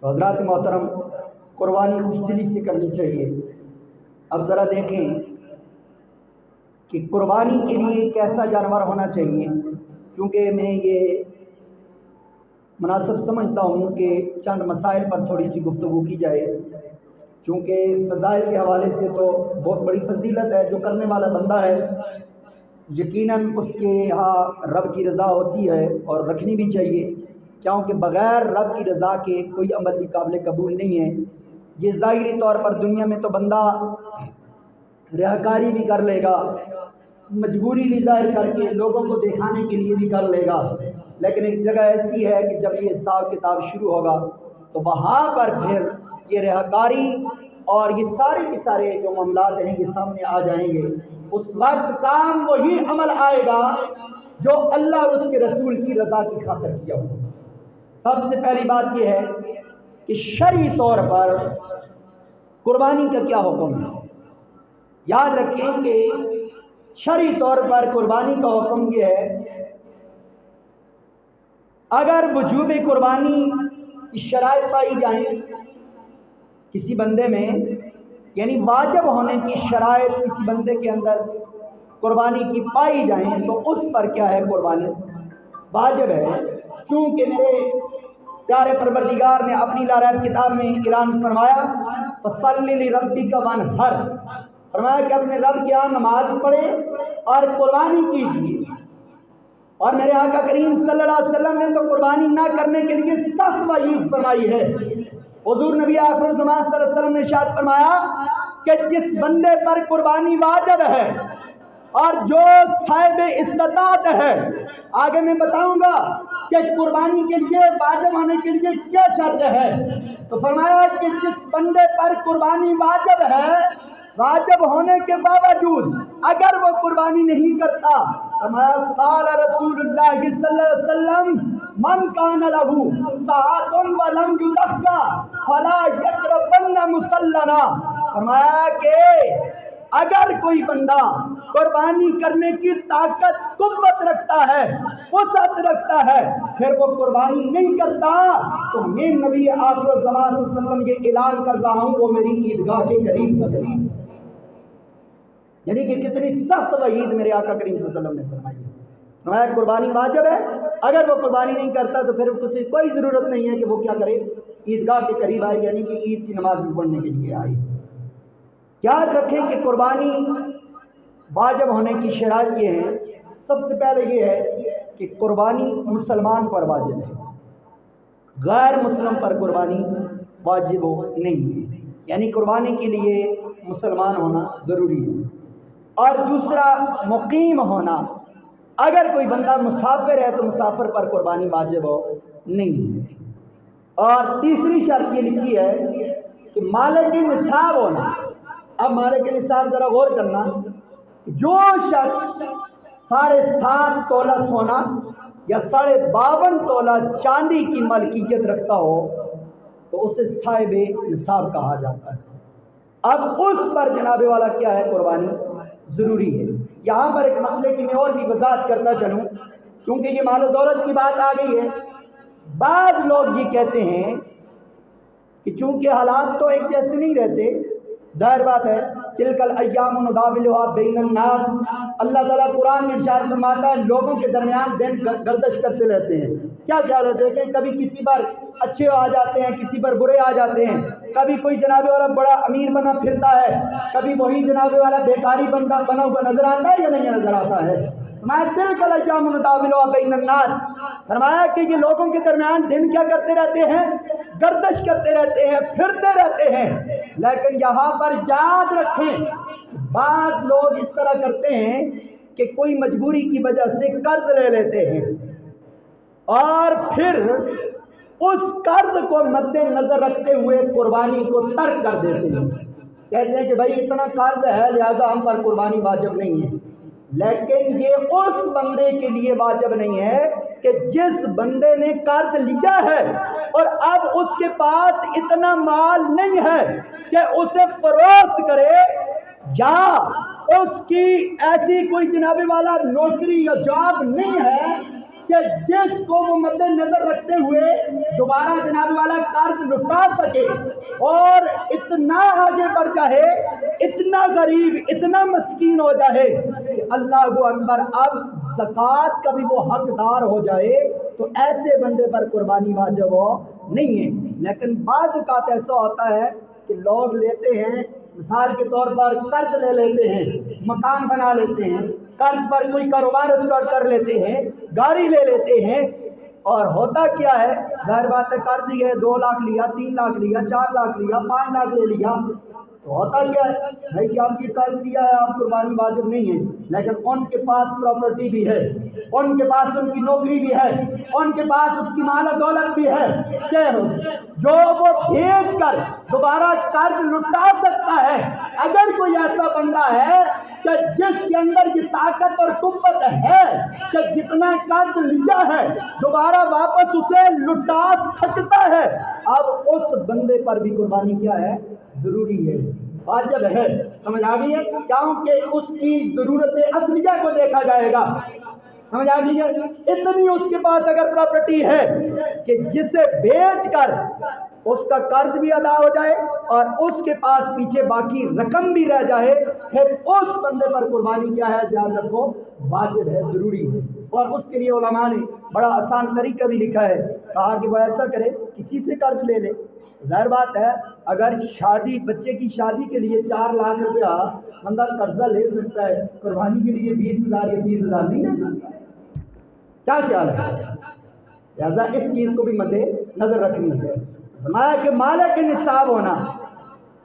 تو حضرات محترم، قربانی خوش دلی سے کرنی چاہیے۔ اب ذرا دیکھیں کہ قربانی کے لیے کیسا جانور ہونا چاہیے، کیونکہ میں یہ مناسب سمجھتا ہوں کہ چند مسائل پر تھوڑی سی گفتگو کی جائے، کیونکہ فضائل کے حوالے سے تو بہت بڑی فضیلت ہے۔ جو کرنے والا بندہ ہے یقیناً اس کے یہاں رب کی رضا ہوتی ہے اور رکھنی بھی چاہیے، کیونکہ بغیر رب کی رضا کے کوئی عمل بھی قابل قبول نہیں ہے۔ یہ ظاہری طور پر دنیا میں تو بندہ ریاکاری بھی کر لے گا، مجبوری بھی ظاہر کر کے لوگوں کو دکھانے کے لیے بھی کر لے گا، لیکن ایک جگہ ایسی ہے کہ جب یہ حساب کتاب شروع ہوگا تو وہاں پر پھر یہ ریاکاری اور یہ سارے کے سارے جو معاملات ہیں یہ سامنے آ جائیں گے۔ اس وقت کام وہی عمل آئے گا جو اللہ اور اس کے رسول کی رضا کی خاطر کیا ہو۔ سب سے پہلی بات یہ ہے کہ شرعی طور پر قربانی کا کیا حکم ہے۔ یاد رکھیں کہ شرعی طور پر قربانی کا حکم یہ ہے، اگر وجوب قربانی کی شرائط پائی جائیں کسی بندے میں، یعنی واجب ہونے کی شرائط کسی بندے کے اندر قربانی کی پائی جائیں تو اس پر کیا ہے، قربانی واجب ہے۔ چونکہ میرے پیارے پروردگار نے اپنی لاریب کتاب میں اعلان فرمایا، فَصَلِّ لِرَبِّكَ وَانْحَرْ، فرمایا کہ اپنے رب کے یہاں نماز پڑھے اور قربانی کیجیے۔ اور میرے آقا کریم صلی اللہ علیہ وسلم نے تو قربانی نہ کرنے کے لیے سخت وعید فرمائی ہے۔ حضور نبی آخر الزمان صلی اللہ علیہ وسلم نے ارشاد فرمایا کہ جس بندے پر قربانی واجب ہے اور جو صاحب استطاعت ہے، آگے میں بتاؤں گا کہ قربانی کے لیے واجب ہونے کے لیے کیا شرط ہے، تو فرمایا کہ جس بندے پر قربانی واجب ہے، واجب ہونے کے باوجود اگر وہ قربانی نہیں کرتا، فرمایا قال رسول اللہ صلی اللہ علیہ وسلم من کان لہ ساعۃ ولم یذکا فلا یقربن مصلنا، فرمایا کہ اگر کوئی بندہ قربانی کرنے کی طاقت قوت رکھتا ہے، وسعت رکھتا ہے، پھر وہ قربانی نہیں کرتا، تو میں نبی آخر الزمان صلی اللہ علیہ وسلم یہ اعلان کر رہا ہوں وہ میری عیدگاہ کے قریب نہ قریب۔ یعنی کہ کتنی سخت وعید میرے آقا کریم صلی اللہ علیہ وسلم نے فرمائی ہے۔ فرمایا قربانی واجب ہے، اگر وہ قربانی نہیں کرتا تو پھر اسے کوئی ضرورت نہیں ہے کہ وہ کیا کرے، عیدگاہ کے قریب آئے، یعنی کہ عید کی نماز بھی پڑھنے کے لیے آئے۔ یاد رکھیں کہ قربانی واجب ہونے کی شرائط یہ ہے، سب سے پہلے یہ ہے کہ قربانی مسلمان پر واجب ہے، غیر مسلم پر قربانی واجب نہیں ہے، یعنی قربانی کے لیے مسلمان ہونا ضروری ہے۔ اور دوسرا مقیم ہونا، اگر کوئی بندہ مسافر ہے تو مسافر پر قربانی واجب ہو نہیں ہے۔ اور تیسری شرط یہ لکھی ہے کہ مالک نصاب ہونا۔ اب مالک نصاب ذرا غور کرنا، جو شخص 7.5 تولہ سونا یا 52.5 تولہ چاندی کی ملکیت رکھتا ہو تو اسے صاحب نصاب کہا جاتا ہے۔ اب اس پر جناب والا کیا ہے، قربانی ضروری ہے۔ یہاں پر ایک مسئلے کی میں اور بھی وضاحت کرتا چلوں، کیونکہ یہ مال و دولت کی بات آ گئی ہے۔ بعض لوگ یہ کہتے ہیں کہ چونکہ حالات تو ایک جیسے نہیں رہتے، ظاہر بات ہے، تلک الایام نداولھا بین الناس، اللہ تعالیٰ قرآن میں ارشاد فرماتا ہے لوگوں کے درمیان دن گردش کرتے رہتے ہیں۔ کیا خیال ہے کہ کبھی کسی پر اچھے آ جاتے ہیں، کسی پر برے آ جاتے ہیں، کبھی کوئی جناب والا بڑا امیر بنا پھرتا ہے، کبھی وہی جناب والا بیکاری بنا ہوا نظر آتا ہے یا نہیں نظر آتا ہے۔ فرمایا تلک الایام نداولھا بین الناس، فرمایا کہ یہ لوگوں کے درمیان دن کیا کرتے رہتے ہیں، گردش کرتے رہتے ہیں، پھرتے رہتے ہیں۔ لیکن یہاں پر یاد رکھیں، بعض لوگ اس طرح کرتے ہیں کہ کوئی مجبوری کی وجہ سے قرض لے لیتے ہیں اور پھر اس قرض کو مد نظر رکھتے ہوئے قربانی کو ترک کر دیتے ہیں، کہتے ہیں کہ بھائی اتنا قرض ہے لہذا ہم پر قربانی واجب نہیں ہے۔ لیکن یہ اس بندے کے لیے واجب نہیں ہے کہ جس بندے نے قرض لیا ہے اور اب اس کے پاس اتنا مال نہیں ہے کہ اسے فروخت کرے، یا اس کی ایسی کوئی جناب والا نوکری یا جاب نہیں ہے کہ جس کو وہ مد نظر رکھتے ہوئے دوبارہ جناب والا قرض لٹا سکے اور اتنا آگے بڑھ جائے، اتنا غریب، اتنا مسکین ہو جائے کہ اللہ اکبر اب زکوٰۃ کا بھی وہ حقدار ہو جائے، تو ایسے بندے پر قربانی واجب ہو نہیں ہے۔ لیکن بعض اوقات ایسا ہوتا ہے کہ لوگ لیتے ہیں، مثال کے طور پر قرض لے لیتے ہیں، مکان بنا لیتے ہیں، قرض پر کوئی کاروبار اسٹارٹ کر لیتے ہیں، گاڑی لے لیتے ہیں، اور ہوتا کیا ہے، ظاہر بات ہے قرض ہی ہے، 2 لاکھ لیا، 3 لاکھ لیا، 4 لاکھ لیا، 5 لاکھ لے لیا، تو ہوتا کیا ہے بھائی کہ آپ کی قرض لیا ہے، آپ قربانی واجب نہیں ہے، لیکن ان کے پاس پراپرٹی بھی ہے، ان کے پاس ان کی نوکری بھی ہے، ان کے پاس اس کی مال و دولت بھی ہے کہ جو وہ بھیج کر دوبارہ قرض لٹا سکتا ہے۔ اگر کوئی ایسا بندہ ہے کہ جس کے اندر یہ طاقت اور قوت ہے کہ جتنا قرض لیا ہے دوبارہ واپس اسے لٹا سکتا ہے، اب اس بندے پر بھی قربانی کیا ہے؟ ضروری ہے، واجب ہے۔ سمجھ آ گئی ہے؟ کیونکہ اس کی ضرورت اصلیہ کو دیکھا جائے گا، سمجھ آ گئی ہے؟ اتنی اس کے پاس اگر پراپرٹی ہے کہ جسے بیچ کر اس کا قرض بھی ادا ہو جائے اور اس کے پاس پیچھے باقی رقم بھی رہ جائے، پھر اس بندے پر قربانی کیا ہے؟ یاد رکھو واجب ہے، ضروری ہے۔ اور اس کے لیے علماء نے بڑا آسان طریقہ بھی لکھا ہے، کہا کہ وہ ایسا کرے کسی سے قرض لے لے۔ ظاہر بات ہے اگر شادی، بچے کی شادی کے لیے 4 لاکھ روپیہ بندہ قرضہ لے سکتا ہے، قربانی کے لیے 20,000 یا 30,000 نہیں لے سکتا؟ کیا خیال ہے؟ لہٰذا اس چیز کو بھی مد نظر رکھنی ہے۔ فرمایا کہ مالک نصاب ہونا،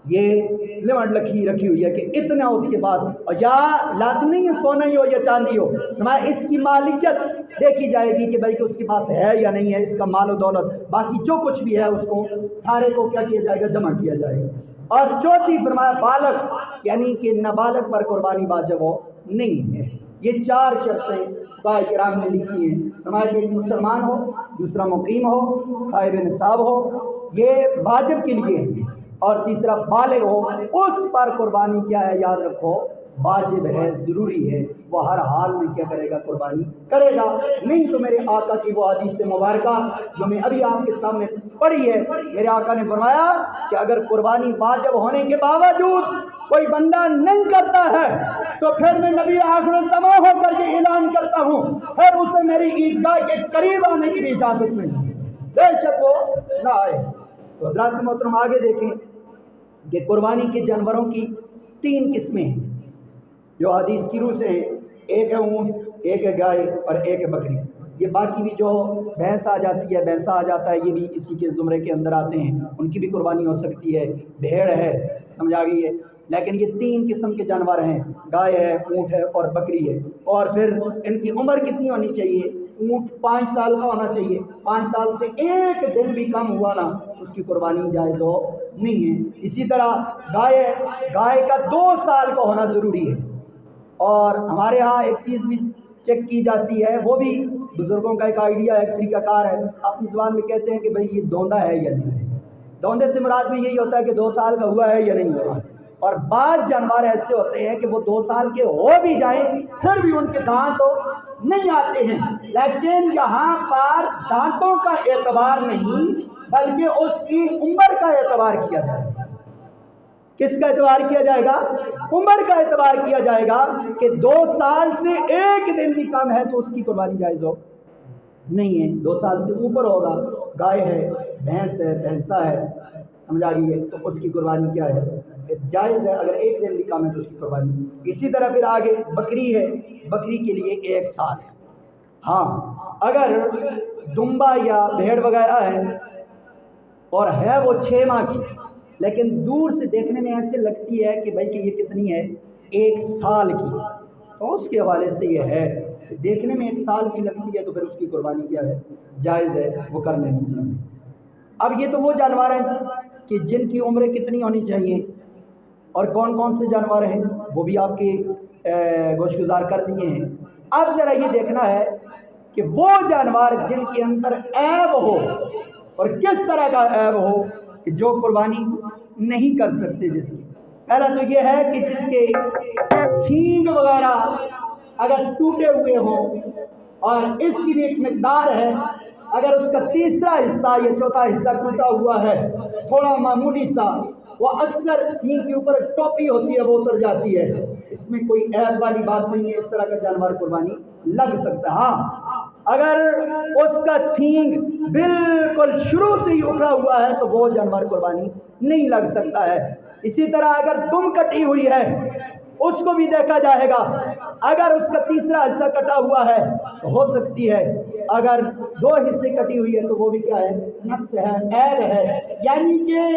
یہ لمٹ رکھی ہوئی ہے کہ اتنا اس کے پاس، اور یا لازم نہیں ہے سونا ہی ہو یا چاندی ہو، فرمایا اس کی مالکیت دیکھی جائے گی کہ بھائی کہ اس کے پاس ہے یا نہیں ہے، اس کا مال و دولت باقی جو کچھ بھی ہے اس کو سارے کو کیا کیا جائے گا؟ جمع کیا جائے گا۔ اور چوتھی فرمایا بالغ، یعنی کہ نابالغ پر قربانی واجب ہو نہیں ہے۔ یہ 4 شرطیں فقہاء کرام نے لکھی ہیں۔ فرمایا کہ ایک مسلمان ہو، دوسرا مقیم ہو، صاحب نصاب ہو، یہ واجب کے لیے ہے، اور تیسرا بالغ ہو، اس پر قربانی کیا ہے؟ یاد رکھو واجب ہے، ضروری ہے، وہ ہر حال میں کیا کرے گا؟ قربانی کرے گا۔ نہیں تو میرے آقا کی وہ حدیث مبارکہ جو میں ابھی آپ کے سامنے پڑھی ہے، میرے آقا نے فرمایا کہ اگر قربانی واجب ہونے کے باوجود کوئی بندہ نہیں کرتا ہے تو پھر میں نبی آخر الزمان ہو کر یہ اعلان کرتا ہوں، پھر اسے میری عیدگاہ کے قریب آنے کی بھی اجازت نہیں، بے شک وہ نہ آئے۔ تو حضرات محترم آگے دیکھیں کہ قربانی کے جانوروں کی 3 قسمیں ہیں جو حدیث کی روح سے ہیں، ایک ہے اونٹ، ایک ہے گائے اور ایک ہے بکری۔ یہ باقی بھی جو بھینس آ جاتی ہے، بھینسا آ جاتا ہے، یہ بھی اسی کے زمرے کے اندر آتے ہیں، ان کی بھی قربانی ہو سکتی ہے، بھیڑ ہے، سمجھ آ گئی ہے۔ لیکن یہ 3 قسم کے جانور ہیں، گائے ہے، اونٹ ہے اور بکری ہے۔ اور پھر ان کی عمر کتنی ہونی چاہیے؟ اونٹ 5 سال کا ہونا چاہیے، 5 سال سے 1 دن بھی کم ہوا نا اس کی قربانی جائز ہو نہیں ہے۔ اسی طرح گائے کا 2 سال کا ہونا ضروری ہے۔ اور ہمارے ہاں ایک چیز بھی چیک کی جاتی ہے، وہ بھی بزرگوں کا ایک آئیڈیا ہے، ایک طریقہ کار ہے، اپنی زبان میں کہتے ہیں کہ بھئی یہ دوندا ہے یا نہیں ہے۔ دوندے سے مراد بھی یہی ہوتا ہے کہ 2 سال کا ہوا ہے یا نہیں ہوا۔ اور بعض جانور ایسے ہوتے ہیں کہ وہ 2 سال کے ہو بھی جائیں پھر بھی ان کے دانت تو نہیں آتے ہیں، لیکن یہاں پر دانتوں کا اعتبار نہیں بلکہ اس کی عمر کا اعتبار کیا جائے گا۔ کس کا اعتبار کیا جائے گا؟ عمر کا اعتبار کیا جائے گا کہ 2 سال سے 1 دن بھی کم ہے تو اس کی قربانی جائز ہو نہیں ہے، 2 سال سے اوپر ہوگا، گائے ہے، بھینس ہے، بھینسا ہے، سمجھ آ گئی ہے، تو اس کی قربانی کیا ہے؟ جائز ہے، اگر 1 دن بھی کم ہے تو اس کی قربانی۔ اسی طرح پھر آگے بکری ہے، بکری کے لیے 1 سال ہے۔ ہاں اگر دمبا یا بھیڑ وغیرہ ہے اور ہے وہ 6 ماہ کی، لیکن دور سے دیکھنے میں ایسے لگتی ہے کہ بھائی کہ یہ کتنی ہے؟ 1 سال کی، تو اس کے حوالے سے یہ ہے دیکھنے میں 1 سال کی لگتی ہے تو پھر اس کی قربانی کیا ہے؟ جائز ہے، وہ کر لینی چاہیے۔ اب یہ تو وہ جانور ہیں کہ جن کی عمریں کتنی ہونی چاہیے اور کون کون سے جانور ہیں وہ بھی آپ کے گوش گزار کر دیے ہیں۔ اب ذرا یہ دیکھنا ہے کہ وہ جانور جن کے اندر عیب ہو، اور کس طرح کا عیب ہو کہ جو قربانی نہیں کر سکتے۔ جس کی پہلا تو یہ ہے کہ جس کے سینگ وغیرہ اگر ٹوٹے ہوئے ہوں، اور اس کی بھی ایک مقدار ہے. اگر اس کا تیسرا حصہ یا چوتھا حصہ ٹوٹا ہوا ہے تھوڑا معمولی سا، وہ اکثر سینگ کے اوپر ٹوپی ہوتی ہے وہ اتر جاتی ہے، اس میں کوئی عیب والی بات نہیں ہے، اس طرح کا جانور قربانی لگ سکتا ہے. ہاں اگر اس کا سینگ بالکل شروع سے ہی اکھڑا ہوا ہے تو وہ جانور قربانی نہیں لگ سکتا ہے. اسی طرح اگر دم کٹی ہوئی ہے اس کو بھی دیکھا جائے گا. اگر اس کا تیسرا حصہ کٹا ہوا ہے تو ہو سکتی ہے، اگر دو حصے کٹی ہوئی ہے تو وہ بھی کیا ہے، نقص ہے، عیب ہے. یعنی کہ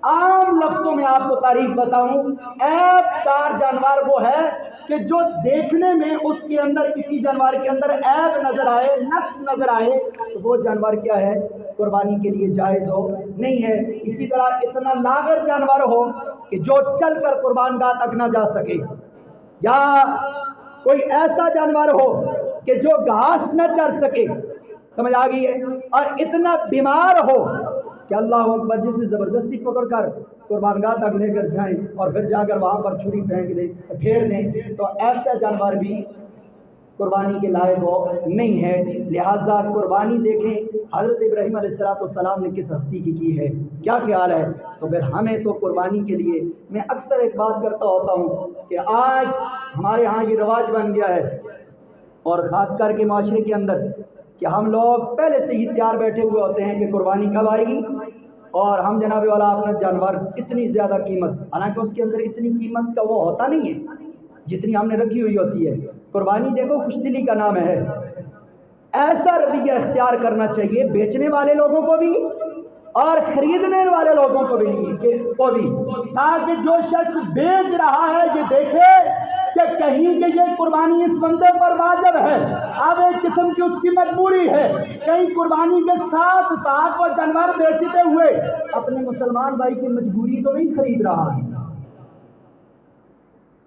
عام لفظوں میں آپ کو تعریف بتاؤں، عیب دار جانور وہ ہے کہ جو دیکھنے میں اس کے اندر کسی جانور کے اندر عیب نظر آئے، نقص نظر آئے، تو وہ جانور کیا ہے، قربانی کے لیے جائز ہو نہیں ہے. اسی طرح اتنا لاغر جانور ہو کہ جو چل کر قربان گاہ تک نہ جا سکے، یا کوئی ایسا جانور ہو کہ جو گھاس نہ چر سکے، سمجھ آ گئی ہے، اور اتنا بیمار ہو کہ اللہ اکبر جسے زبردستی پکڑ کر قربان گاہ تک لے کر جائیں اور پھر جا کر وہاں پر چھری پھینک دیں، پھیر دیں، تو ایسا جانور بھی قربانی کے لائق ہو نہیں ہے. لہذا قربانی دیکھیں حضرت ابراہیم علیہ السلام نے کس ہستی کی ہے، کیا خیال ہے. تو پھر ہمیں تو قربانی کے لیے، میں اکثر ایک بات کرتا ہوتا ہوں کہ آج ہمارے ہاں یہ رواج بن گیا ہے، اور خاص کر کے معاشرے کے اندر، کہ ہم لوگ پہلے سے ہی تیار بیٹھے ہوئے ہوتے ہیں کہ قربانی کب آئے گی، اور ہم جناب والا اپنا جانور اتنی زیادہ قیمت، حالانکہ اس کے اندر اتنی قیمت کا وہ ہوتا نہیں ہے جتنی ہم نے رکھی ہوئی ہوتی ہے. قربانی دیکھو خوش دلی کا نام ہے. ایسا رویہ اختیار کرنا چاہیے بیچنے والے لوگوں کو بھی اور خریدنے والے لوگوں کو بھی، تاکہ جو شخص بیچ رہا ہے یہ دیکھے کہ کہیں کہ یہ قربانی اس بندے پر واجب ہے، اب ایک قسم کی اس کی مجبوری ہے، کہیں قربانی کے ساتھ ساتھ وہ جانور بیچتے ہوئے اپنے مسلمان بھائی کی مجبوری تو نہیں خرید رہا ہے.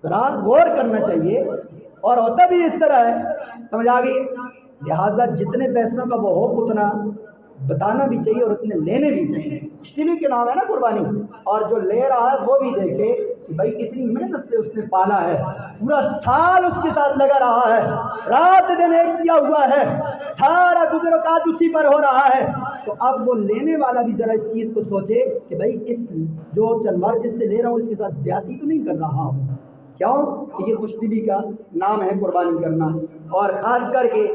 ذرا غور کرنا چاہیے، اور ہوتا بھی اس طرح ہے، سمجھ آ گئی. لہٰذا جتنے پیسوں کا وہ ہو اتنا بتانا بھی چاہیے اور اتنے لینے بھی چاہیے. مشکلی کے نام ہے نا قربانی، اور جو لے رہا ہے وہ بھی دیکھے کہ بھائی کتنی محنت سے اس نے پالا ہے، پورا سال اس کے ساتھ لگا رہا ہے، رات دن ایک کیا ہوا ہے، سارا گزر اوقات اسی پر ہو رہا ہے. تو اب وہ لینے والا بھی ذرا اس چیز کو سوچے کہ بھائی اس جو جانور جس سے لے رہا ہوں اس کے ساتھ زیادتی تو نہیں کر رہا ہوں. کیوں کہ یہ خوش دلی کا نام ہے قربانی کرنا. اور خاص کر کے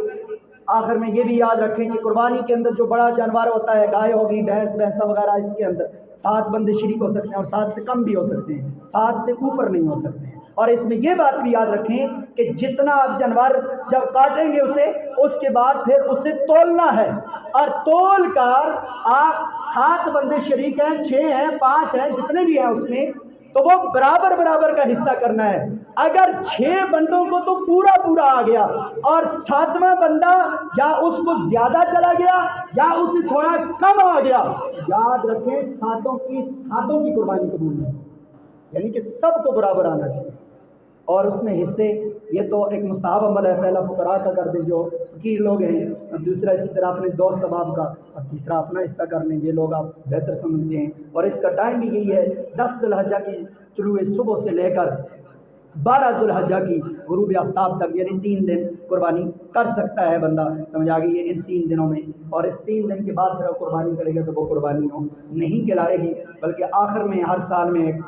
آخر میں یہ بھی یاد رکھیں کہ قربانی کے اندر جو بڑا جانور ہوتا ہے، گائے ہوگی، بھینسا وغیرہ، اس کے اندر 7 بندے شریک ہو سکتے ہیں، اور 7 سے کم بھی ہو سکتے ہیں، 7 سے اوپر نہیں ہو سکتے ہیں. اور اس میں یہ بات بھی یاد رکھیں کہ جتنا آپ جانور جب کاٹیں گے اسے، اس کے بعد پھر اسے تولنا ہے، اور تول کر آپ 7 بندے شریک ہیں، 6 ہیں، 5 ہیں، جتنے بھی ہیں اس میں، تو وہ برابر کا حصہ کرنا ہے. اگر 6 بندوں کو تو پورا آ گیا اور 7واں بندہ یا اس کو زیادہ چلا گیا یا اسے تھوڑا کم آ گیا، یاد رکھیں ساتوں کی قربانی قبول ہے، یعنی کہ سب کو برابر آنا چاہیے. اور اس میں حصے، یہ تو ایک مستحب عمل ہے، پہلا فقراء کا کر دیں جو فقیر لوگ ہیں، دوسرا اسی طرح اپنے دوست احباب کا، اور تیسرا اپنا حصہ کر لیں یہ لوگ آپ بہتر سمجھتے ہیں. اور اس کا ٹائم بھی یہی ہے، 10 ذی الحجہ کی طلوع صبح سے لے کر 12 ذی الحجہ کی غروب آفتاب تک، یعنی 3 دن قربانی کر سکتا ہے بندہ. سمجھ آ گئی ہے ان 3 دنوں میں، اور اس 3 دن کے بعد پھر قربانی کرے گا تو وہ قربانی نہیں کہلائے گی. بلکہ آخر میں ہر سال میں ایک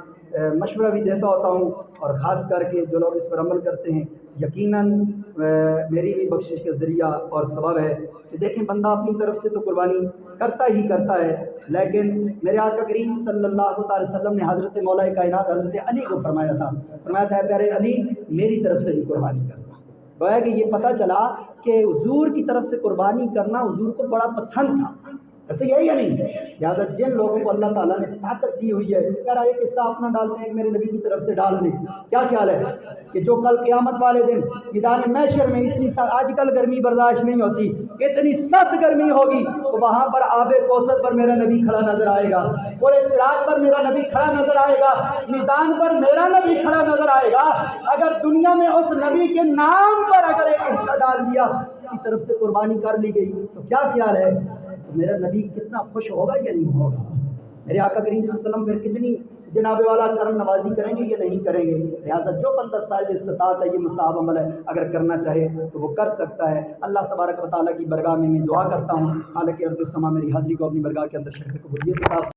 مشورہ بھی دیتا ہوتا ہوں، اور خاص کر کے جو لوگ اس پر عمل کرتے ہیں یقیناً میری بھی بخشش کا ذریعہ اور سبب ہے کہ دیکھیں بندہ اپنی طرف سے تو قربانی کرتا ہے، لیکن میرے آقا کریم صلی اللہ علیہ وسلم نے حضرت مولا کائنات حضرت علی کو فرمایا تھا پیارے علی میری طرف سے بھی قربانی کرنا. گویا کہ یہ پتہ چلا کہ حضور کی طرف سے قربانی کرنا حضور کو بڑا پسند تھا. ایسے یہی ہے نہیں، لہٰذا جن لوگوں کو اللہ تعالیٰ نے طاقت دی ہوئی ہے، کہہ رہا ہے کہ حصہ اپنا ڈالتے ہیں، میرے نبی کی طرف سے ڈال دیں. کیا خیال ہے کہ جو کل قیامت والے دن میدان محشر میں اتنی آج کل گرمی برداشت نہیں ہوتی، اتنی سخت گرمی ہوگی، تو وہاں پر آب کوثر پر میرا نبی کھڑا نظر آئے گا، پورے صراط پر میرا نبی کھڑا نظر آئے گا، میدان پر میرا نبی کھڑا نظر آئے گا. اگر دنیا میں اس نبی کے نام پر اگر ایک حصہ ڈال دیا، اس کی طرف سے قربانی کر لی گئی، تو کیا خیال ہے میرا نبی کتنا خوش ہوگا یا نہیں ہوگا؟ میرے آقا کریم صلی اللہ علیہ وسلم پھر کتنی جناب والا کرم نوازی کریں گے یا نہیں کریں گے. لہٰذا جو بندہ صاحب استطاعت ہے یہ مستحب عمل ہے، اگر کرنا چاہے تو وہ کر سکتا ہے. اللہ تبارک و تعالیٰ کی برگاہ میں دعا کرتا ہوں، حالانکہ عرض و سما میری حاضری کو اپنی برگاہ کے اندر شرف قبولیت عطا